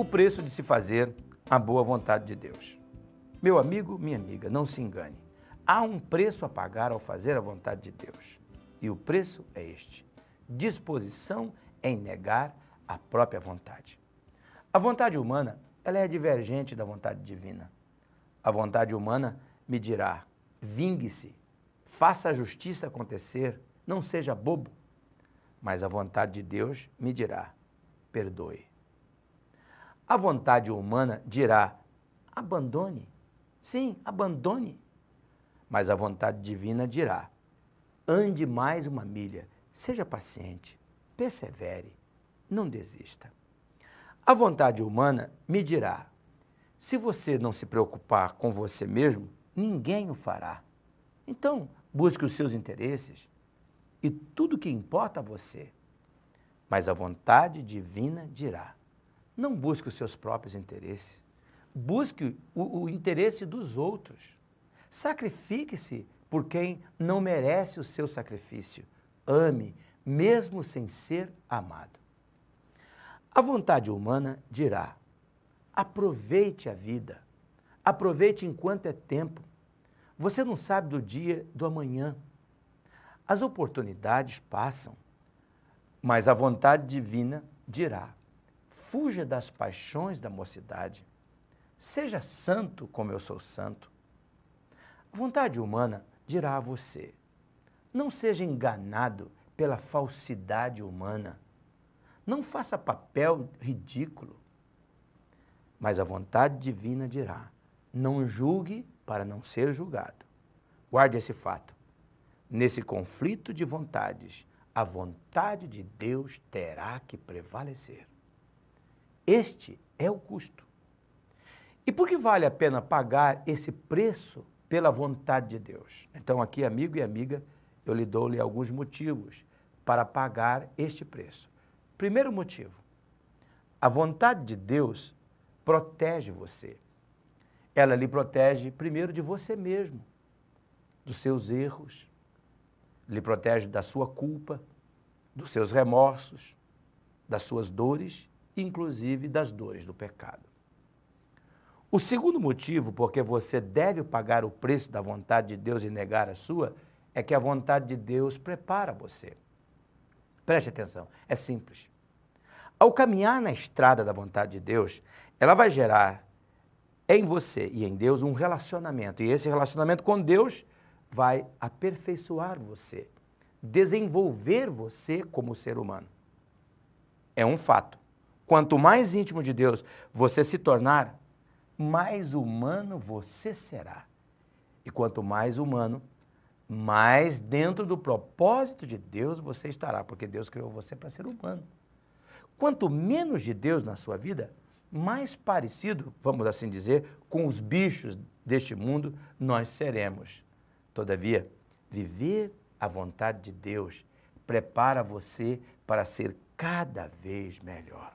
preço de se fazer a boa vontade de Deus. Meu amigo, minha amiga, não se engane. Há um preço a pagar ao fazer a vontade de Deus. E o preço é este: disposição em negar a própria vontade. A vontade humana, ela é divergente da vontade divina. A vontade humana me dirá: vingue-se, faça a justiça acontecer, não seja bobo. Mas a vontade de Deus me dirá: perdoe. A vontade humana dirá: abandone. Sim, abandone. Mas a vontade divina dirá: ande mais uma milha, seja paciente, persevere, não desista. A vontade humana me dirá: se você não se preocupar com você mesmo, ninguém o fará. Então, busque os seus interesses e tudo que importa a você. Mas a vontade divina dirá: não busque os seus próprios interesses, busque o interesse dos outros. Sacrifique-se por quem não merece o seu sacrifício. Ame, mesmo sem ser amado. A vontade humana dirá: aproveite a vida, aproveite enquanto é tempo. Você não sabe do dia do amanhã. As oportunidades passam, mas a vontade divina dirá: fuja das paixões da mocidade, seja santo como eu sou santo. A vontade humana dirá a você: não seja enganado pela falsidade humana, não faça papel ridículo. Mas a vontade divina dirá: não julgue para não ser julgado. Guarde esse fato. Nesse conflito de vontades, a vontade de Deus terá que prevalecer. Este é o custo. E por que vale a pena pagar esse preço pela vontade de Deus? Então aqui, amigo e amiga, eu lhe dou-lhe alguns motivos para pagar este preço. Primeiro motivo: a vontade de Deus protege você. Ela lhe protege primeiro de você mesmo, dos seus erros, lhe protege da sua culpa, dos seus remorsos, das suas dores, inclusive das dores do pecado. O segundo motivo por que você deve pagar o preço da vontade de Deus e negar a sua, é que a vontade de Deus prepara você. Preste atenção, é simples. Ao caminhar na estrada da vontade de Deus, ela vai gerar em você e em Deus um relacionamento. E esse relacionamento com Deus vai aperfeiçoar você, desenvolver você como ser humano. É um fato. Quanto mais íntimo de Deus você se tornar, mais humano você será. E quanto mais humano, mais dentro do propósito de Deus você estará, porque Deus criou você para ser humano. Quanto menos de Deus na sua vida, mais parecido, vamos assim dizer, com os bichos deste mundo nós seremos. Todavia, viver a vontade de Deus prepara você para ser cada vez melhor.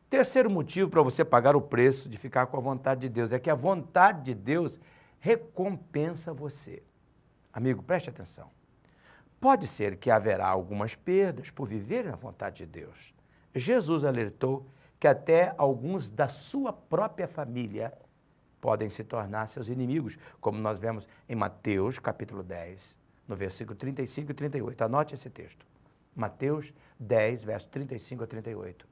Terceiro motivo para você pagar o preço de ficar com a vontade de Deus é que a vontade de Deus recompensa você. Amigo, preste atenção. Pode ser que haverá algumas perdas por viver na vontade de Deus. Jesus alertou que até alguns da sua própria família podem se tornar seus inimigos, como nós vemos em Mateus, capítulo 10, no versículo 35 e 38. Anote esse texto. Mateus 10, verso 35 a 38.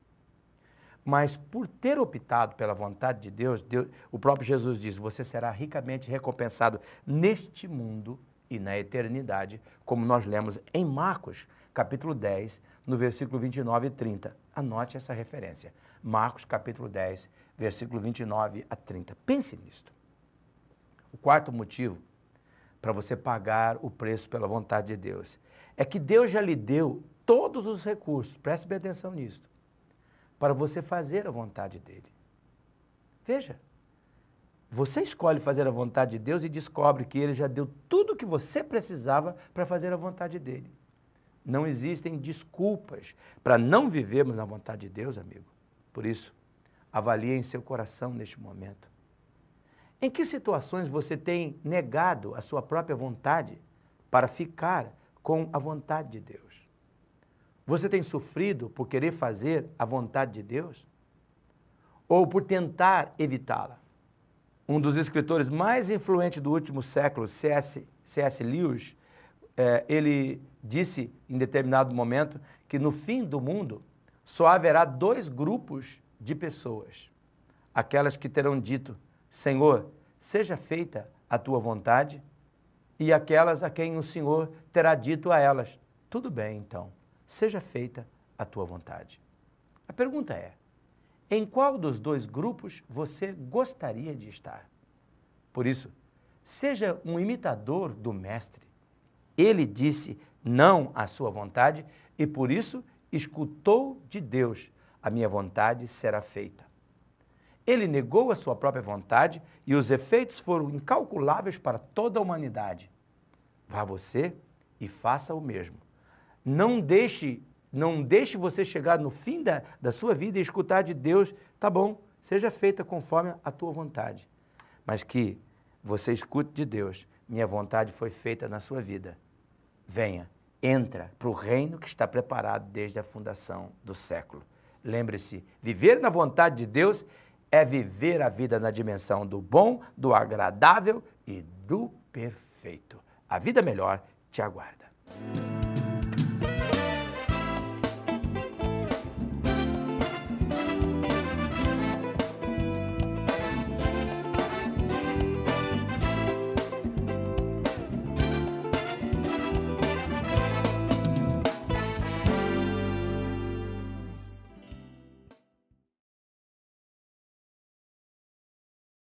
Mas por ter optado pela vontade de Deus, o próprio Jesus diz: você será ricamente recompensado neste mundo e na eternidade, como nós lemos em Marcos, capítulo 10, no versículo 29 e 30. Anote essa referência. Marcos, capítulo 10, versículo 29 a 30. Pense nisto. O quarto motivo para você pagar o preço pela vontade de Deus é que Deus já lhe deu todos os recursos, preste bem atenção nisto, para você fazer a vontade dele. Veja, você escolhe fazer a vontade de Deus e descobre que ele já deu tudo o que você precisava para fazer a vontade dele. Não existem desculpas para não vivermos na vontade de Deus, amigo. Por isso, avalie em seu coração neste momento. Em que situações você tem negado a sua própria vontade para ficar com a vontade de Deus? Você tem sofrido por querer fazer a vontade de Deus? ou por tentar evitá-la. Um dos escritores mais influentes do último século, C.S. Lewis, ele disse em determinado momento que no fim do mundo só haverá dois grupos de pessoas. Aquelas que terão dito, Senhor, seja feita a tua vontade, e aquelas a quem o Senhor terá dito a elas, tudo bem então, seja feita a tua vontade. A pergunta é, em qual dos dois grupos você gostaria de estar? Por isso, seja um imitador do Mestre. Ele disse não à sua vontade e por isso escutou de Deus, a minha vontade será feita. Ele negou a sua própria vontade e os efeitos foram incalculáveis para toda a humanidade. Vá você e faça o mesmo. Não deixe você chegar no fim da sua vida e escutar de Deus, tá bom, seja feita conforme a tua vontade. Mas que você escute de Deus, minha vontade foi feita na sua vida. Venha, entra para o reino que está preparado desde a fundação do século. Lembre-se, viver na vontade de Deus é viver a vida na dimensão do bom, do agradável e do perfeito. A vida melhor te aguarda.